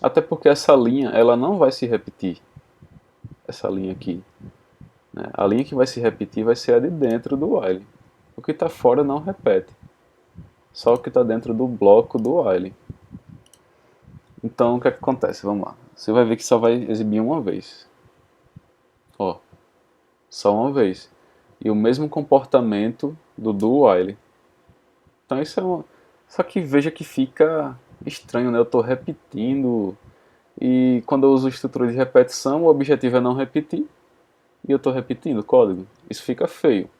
Até porque essa linha, ela não vai se repetir. Essa linha aqui, né? A linha que vai se repetir vai ser a de dentro do while. O que está fora não repete. Só o que está dentro do bloco do while. Então, o que é que acontece? Vamos lá. Você vai ver que só vai exibir uma vez. Ó, só uma vez. E o mesmo comportamento do while. Então isso é uma... Só que veja que fica estranho, né? Eu estou repetindo. E quando eu uso estrutura de repetição, o objetivo é não repetir. E eu estou repetindo o código. Isso fica feio.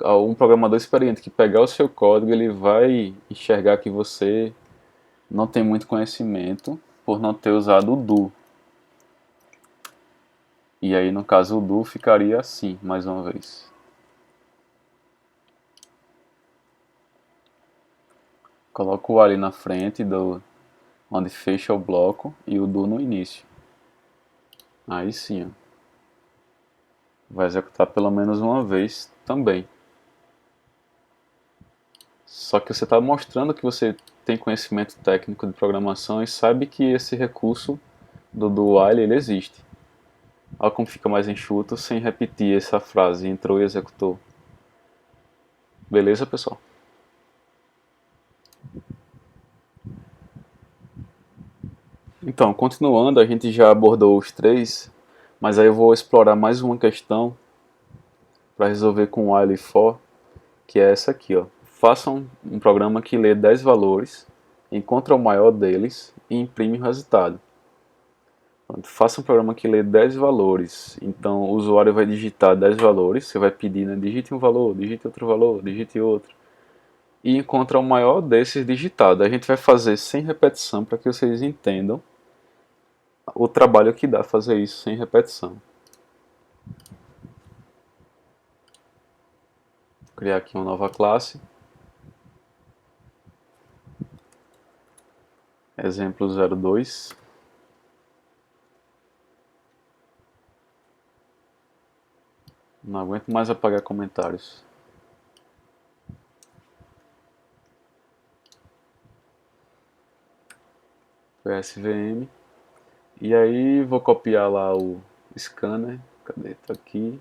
Um programador experiente que pegar o seu código, ele vai enxergar que você não tem muito conhecimento por não ter usado o do. E aí, no caso, o do ficaria assim, mais uma vez. Coloco o ali na frente, onde fecha o bloco, e o do no início. Aí sim, ó. Vai executar pelo menos uma vez também. Só que você está mostrando que você tem conhecimento técnico de programação e sabe que esse recurso do while ele existe. Olha como fica mais enxuto sem repetir essa frase, entrou e executou. Beleza, pessoal? Então, continuando, a gente já abordou os três, mas aí eu vou explorar mais uma questão para resolver com while e for, que é essa aqui, ó. Faça um programa que lê 10 valores, encontra o maior deles e imprime o resultado. Faça um programa que lê 10 valores, então o usuário vai digitar 10 valores, você vai pedir, né, digite um valor, digite outro valor, digite outro, e encontra o maior desses digitado. A gente vai fazer sem repetição para que vocês entendam o trabalho que dá fazer isso sem repetição. Vou criar aqui uma nova classe. Exemplo 02. Não aguento mais apagar comentários. PSVM. E aí vou copiar lá o scanner. Cadê? Tá aqui.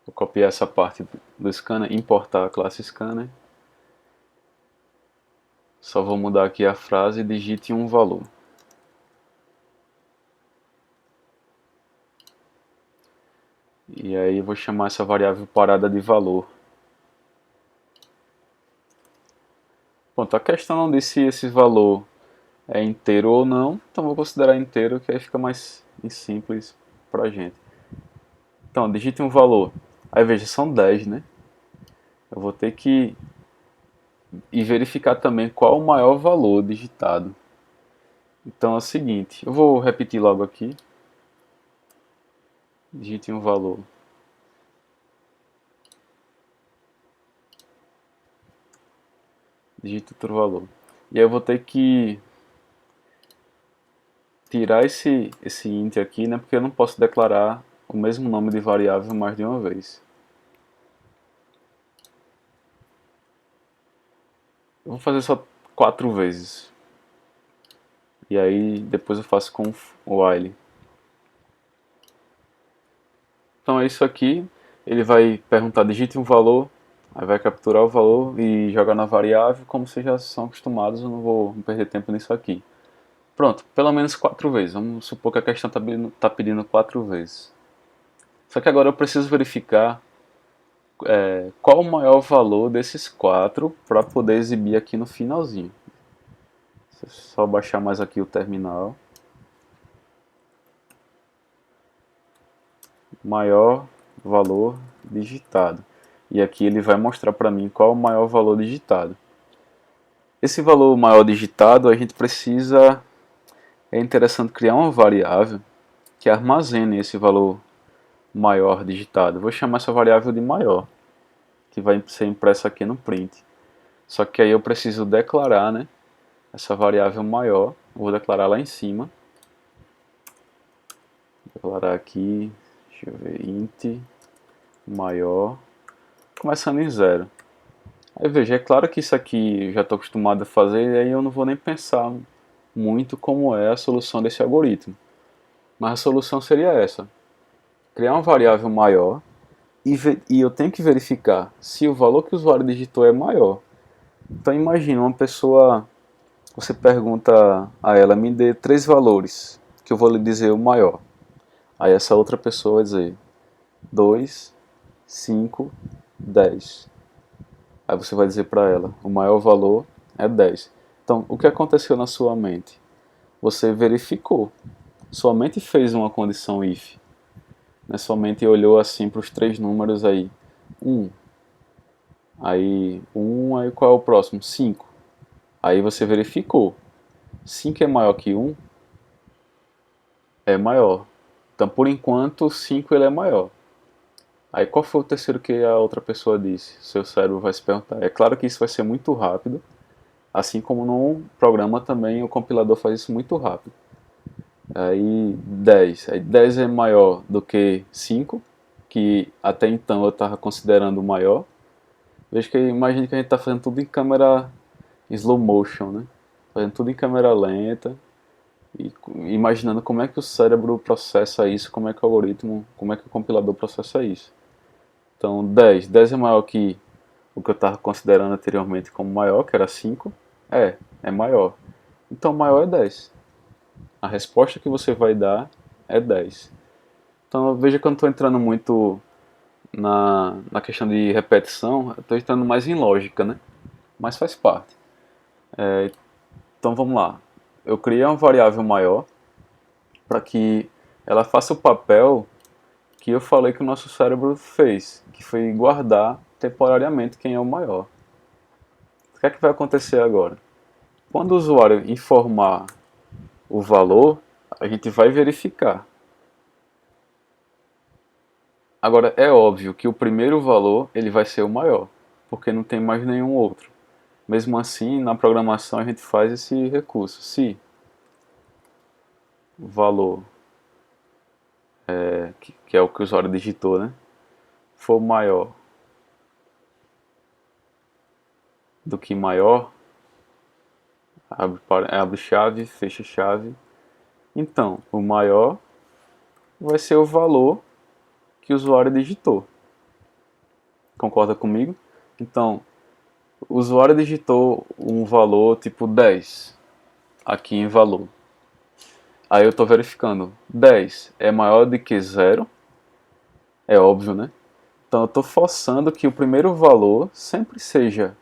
Vou copiar essa parte do scanner, importar a classe scanner. Só vou mudar aqui a frase e digite um valor. E aí vou chamar essa variável parada de valor. Pronto, a questão não diz se esse valor é inteiro ou não, então vou considerar inteiro, que aí fica mais simples pra gente. Então, digite um valor. Aí veja, são 10, né? Eu vou ter que ir verificar também qual o maior valor digitado. Então é o seguinte, eu vou repetir logo aqui. Digite um valor. Digite outro valor. E aí eu vou ter que tirar esse int aqui, né? Porque eu não posso declarar o mesmo nome de variável mais de uma vez. Eu vou fazer só 4 vezes. E aí depois eu faço com o while. Então é isso aqui. Ele vai perguntar, digite um valor, aí vai capturar o valor e jogar na variável, como vocês já são acostumados, eu não vou perder tempo nisso aqui. Pronto, pelo menos 4 vezes. Vamos supor que a questão está pedindo 4 vezes. Só que agora eu preciso verificar qual o maior valor desses 4 para poder exibir aqui no finalzinho. Só baixar mais aqui o terminal. Maior valor digitado. E aqui ele vai mostrar para mim qual o maior valor digitado. Esse valor maior digitado a gente precisa, é interessante criar uma variável que armazene esse valor maior digitado. Vou chamar essa variável de maior, que vai ser impressa aqui no print. Só que aí eu preciso declarar, né, essa variável maior. Vou declarar lá em cima. Vou declarar aqui, deixa eu ver, int maior, começando em 0. Aí veja, é claro que isso aqui eu já estou acostumado a fazer, e aí eu não vou nem pensar muito como é a solução desse algoritmo. Mas a solução seria essa: criar uma variável maior e eu tenho que verificar se o valor que o usuário digitou é maior. Então imagina uma pessoa, você pergunta a ela, me dê 3 valores, que eu vou lhe dizer o maior. Aí essa outra pessoa vai dizer 2, 5, 10. Aí você vai dizer para ela, o maior valor é 10. Então, o que aconteceu na sua mente? Você verificou, sua mente fez uma condição if. Né? Sua mente olhou assim para os 3 números aí. 1. Aí qual é o próximo? 5. Aí você verificou. 5 é maior que 1? É maior. Então, por enquanto, 5 ele é maior. Aí qual foi o terceiro que a outra pessoa disse? Seu cérebro vai se perguntar. É claro que isso vai ser muito rápido, assim como no programa também o compilador faz isso muito rápido. Aí 10. Aí 10 é maior do que 5, que até então eu estava considerando maior. Veja que imagine que a gente está fazendo tudo em câmera slow motion, né? Fazendo tudo em câmera lenta e imaginando como é que o cérebro processa isso, como é que o algoritmo, como é que o compilador processa isso. Então 10 é maior que o que eu estava considerando anteriormente como maior, que era 5. É maior. Então maior é 10. A resposta que você vai dar é 10. Então veja que eu não estou entrando muito na questão de repetição, eu estou entrando mais em lógica, né? Mas faz parte. Então vamos lá. Eu criei uma variável maior para que ela faça o papel que eu falei que o nosso cérebro fez, que foi guardar temporariamente quem é o maior. O que é que vai acontecer agora? Quando o usuário informar o valor, a gente vai verificar. Agora, é óbvio que o primeiro valor ele vai ser o maior, porque não tem mais nenhum outro. Mesmo assim, na programação a gente faz esse recurso. Se o valor, que é o que o usuário digitou, né, for maior do que maior, abre chave, fecha chave, então o maior vai ser o valor que o usuário digitou. Concorda comigo? Então, o usuário digitou um valor tipo 10 aqui em valor. Aí eu estou verificando, 10 é maior do que zero, é óbvio, né? Então eu estou forçando que o primeiro valor sempre seja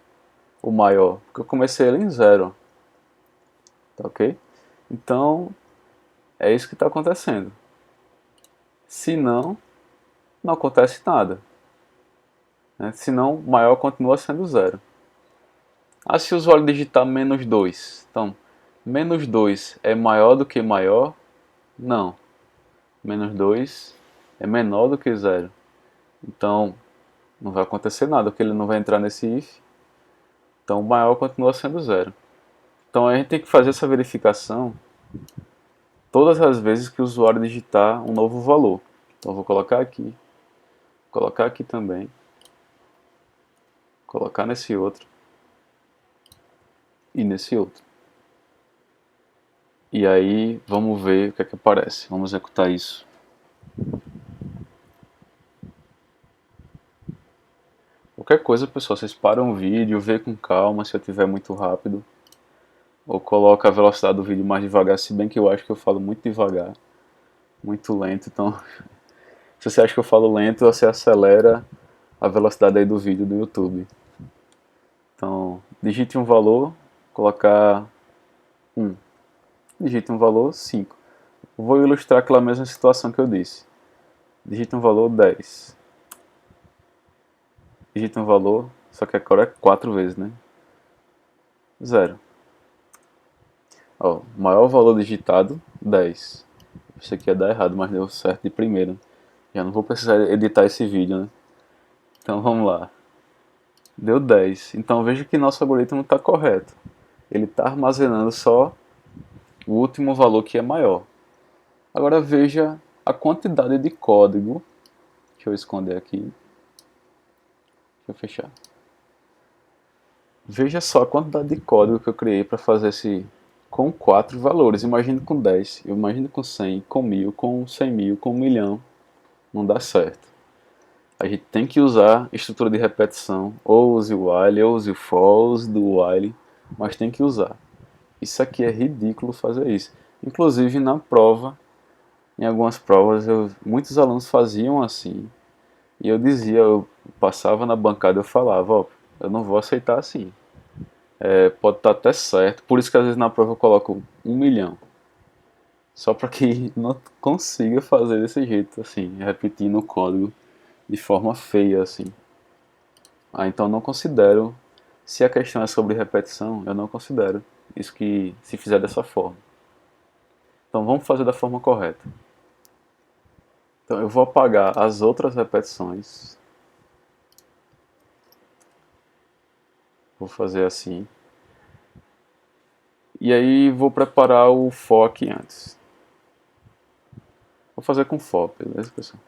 o maior, porque eu comecei ele em zero, tá ok? Então é isso que está acontecendo. Se não, não acontece nada. Né? Se não, o maior continua sendo zero. Ah, se o usuário digitar menos 2, então menos 2 é maior do que maior? Não. Menos 2 é menor do que zero. Então não vai acontecer nada, porque ele não vai entrar nesse if. Então o maior continua sendo zero. Então a gente tem que fazer essa verificação todas as vezes que o usuário digitar um novo valor. Então eu vou colocar aqui também, colocar nesse outro e nesse outro. E aí vamos ver o que é que aparece. Vamos executar isso. Qualquer coisa, pessoal, vocês param o vídeo, vê com calma se eu tiver muito rápido. Ou coloca a velocidade do vídeo mais devagar, se bem que eu acho que eu falo muito devagar, muito lento. Então, se você acha que eu falo lento, você acelera a velocidade aí do vídeo do YouTube. Então, digite um valor, colocar 1. Digite um valor 5. Vou ilustrar aquela mesma situação que eu disse. Digite um valor 10. Digite um valor, só que agora é 4 vezes, né? 0. Ó, maior valor digitado, 10. Isso aqui ia dar errado, mas deu certo de primeira. Já não vou precisar editar esse vídeo, né? Então vamos lá. Deu 10. Então veja que nosso algoritmo está correto. Ele está armazenando só o último valor que é maior. Agora veja a quantidade de código. Deixa eu esconder aqui. Deixa eu fechar. Veja só a quantidade de código que eu criei para fazer esse com 4 valores. Imagine com 10, imagine com 100, com 1000, com 100 mil, com 1 milhão. Não dá certo. A gente tem que usar estrutura de repetição. Ou use o while, ou use o for, ou use do while. Mas tem que usar. Isso aqui é ridículo fazer isso. Inclusive na prova, em algumas provas, muitos alunos faziam assim. E eu dizia, eu passava na bancada e eu falava, ó, eu não vou aceitar assim. Pode estar até certo, por isso que às vezes na prova eu coloco 1 milhão. Só para que não consiga fazer desse jeito, assim, repetindo o código de forma feia, assim. Então eu não considero, se a questão é sobre repetição, eu não considero isso que se fizer dessa forma. Então vamos fazer da forma correta. Então eu vou apagar as outras repetições. Vou fazer assim. E aí vou preparar o for aqui antes. Vou fazer com for, beleza, pessoal?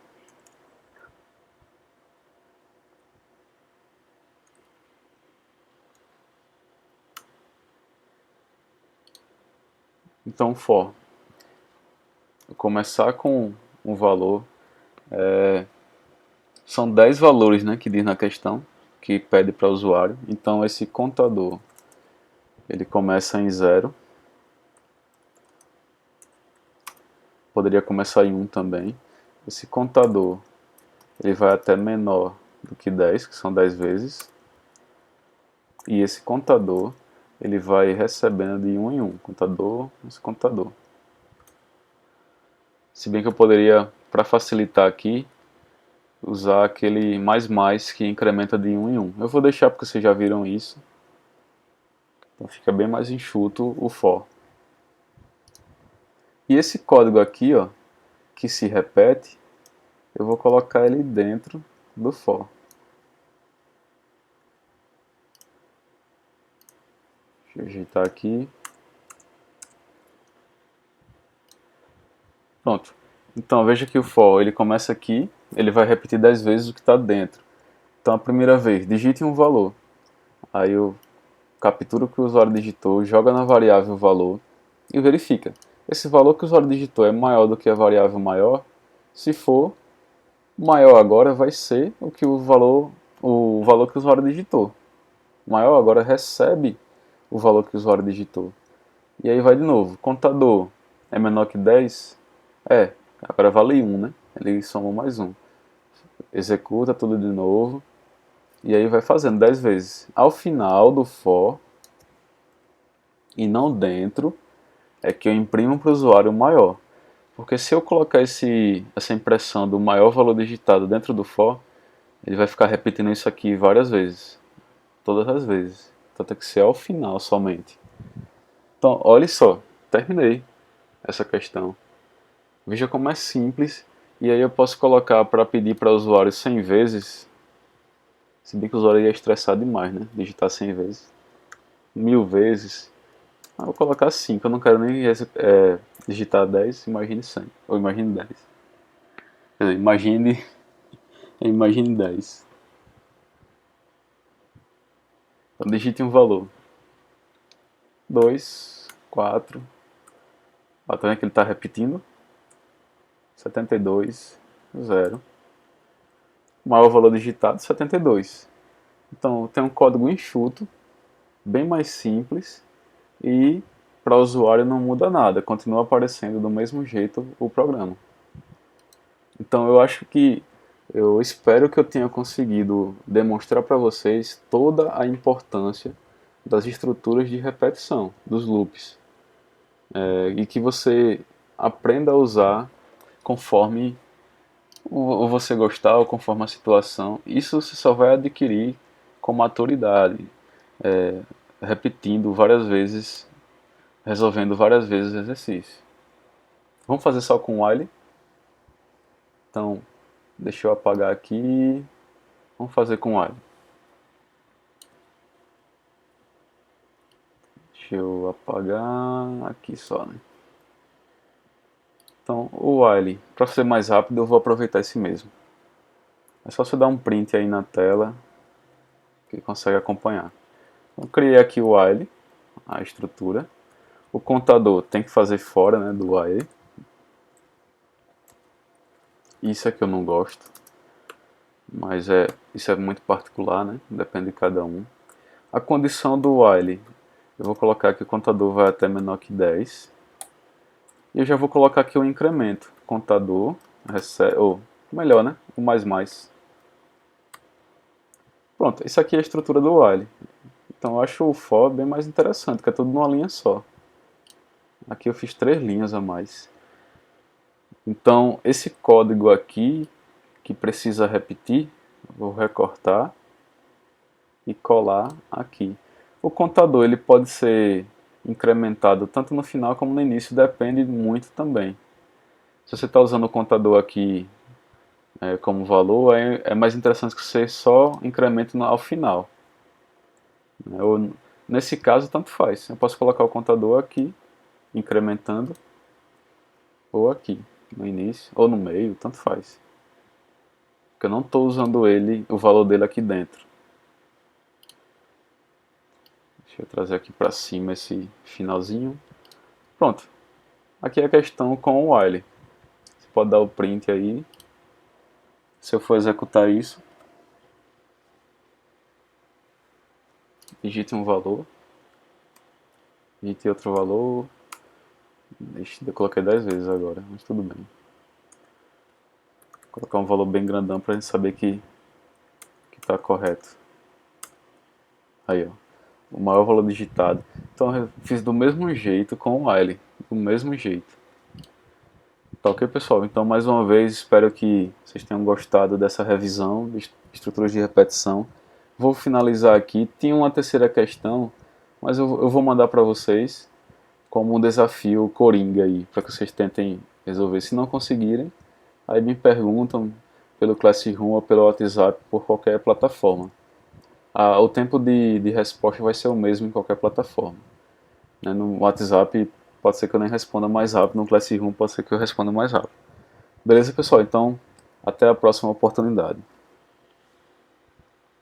Então for. Vou começar com um valor. São 10 valores, né, que diz na questão, que pede para o usuário. Então esse contador, ele começa em 0. Poderia começar em 1 também. Esse contador, ele vai até menor do que 10, que são 10 vezes. E esse contador, ele vai recebendo de 1 em 1. Contador, esse contador. Se bem que eu poderia, para facilitar aqui, usar aquele mais que incrementa de 1 em 1. Eu vou deixar porque vocês já viram isso. Então fica bem mais enxuto o for. E esse código aqui, ó, que se repete, eu vou colocar ele dentro do for. Deixa eu ajeitar aqui. Pronto. Então veja que o for, ele começa aqui, ele vai repetir 10 vezes o que está dentro. Então a primeira vez, digite um valor. Aí eu capturo o que o usuário digitou, joga na variável o valor e verifica. Esse valor que o usuário digitou é maior do que a variável maior? Se for, maior agora vai ser o que o valor, o valor que o usuário digitou. O maior agora recebe o valor que o usuário digitou. E aí vai de novo. Contador é menor que 10? É. Agora vale 1, né? Ele soma mais 1. Executa tudo de novo. E aí vai fazendo 10 vezes. Ao final do for, e não dentro, é que eu imprimo para o usuário o maior. Porque se eu colocar essa impressão do maior valor digitado dentro do for, ele vai ficar repetindo isso aqui várias vezes. Todas as vezes. Então tem que ser ao final somente. Então, olha só, terminei essa questão. Veja como é simples. E aí eu posso colocar para pedir para o usuário 100 vezes. Se bem que o usuário ia estressar demais, né? Digitar 100 vezes. 1000 vezes. Ah, vou colocar 5. Eu não quero nem digitar 10, imagine 100. Ou imagine 10. Quer dizer, imagine 10. Então digite um valor. 2, 4. Ó, tá vendo que ele está repetindo? 72, 0. O maior valor digitado, 72. Então tem um código enxuto, bem mais simples, e para o usuário não muda nada, continua aparecendo do mesmo jeito o programa. Então eu espero que eu tenha conseguido demonstrar para vocês toda a importância das estruturas de repetição, dos loops, e que você aprenda a usar conforme você gostar ou conforme a situação. Isso você só vai adquirir com maturidade, repetindo várias vezes, resolvendo várias vezes o exercício. Vamos fazer só com while? Então, deixa eu apagar aqui. Vamos fazer com while. Deixa eu apagar aqui só, né? Então, o while, para ser mais rápido, eu vou aproveitar esse mesmo. É só você dar um print aí na tela que consegue acompanhar. Então, criei aqui o while, a estrutura. O contador tem que fazer fora, né, do while. Isso é que eu não gosto, mas isso é muito particular, né? Depende de cada um. A condição do while, eu vou colocar que o contador vai até menor que 10. E eu já vou colocar aqui o incremento. Contador, recebe, ou melhor, né? O mais. Pronto, isso aqui é a estrutura do while. Então eu acho o for bem mais interessante, que é tudo numa linha só. Aqui eu fiz 3 linhas a mais. Então esse código aqui, que precisa repetir, vou recortar e colar aqui. O contador ele pode ser incrementado tanto no final como no início, depende muito também. Se você está usando o contador aqui como valor, é mais interessante que você só incremente ao final. Ou, nesse caso, tanto faz. Eu posso colocar o contador aqui, incrementando, ou aqui, no início, ou no meio, tanto faz. Porque eu não estou usando o valor dele aqui dentro. Deixa eu trazer aqui para cima esse finalzinho. Pronto. Aqui é a questão com o while. Você pode dar o print aí. Se eu for executar isso, digite um valor, digite outro valor. Eu coloquei 10 vezes agora, mas tudo bem. Vou colocar um valor bem grandão para a gente saber que está correto. Aí, ó, o maior valor digitado. Então eu fiz do mesmo jeito com o while, do mesmo jeito. Tá ok, pessoal? Então mais uma vez espero que vocês tenham gostado dessa revisão de estruturas de repetição. Vou finalizar aqui. Tinha uma terceira questão, mas eu vou mandar para vocês como um desafio coringa aí, para que vocês tentem resolver. Se não conseguirem, aí me perguntam pelo Classroom ou pelo WhatsApp, por qualquer plataforma. O tempo de resposta vai ser o mesmo em qualquer plataforma. No WhatsApp pode ser que eu nem responda mais rápido, no Classroom pode ser que eu responda mais rápido. Beleza, pessoal? Então, até a próxima oportunidade.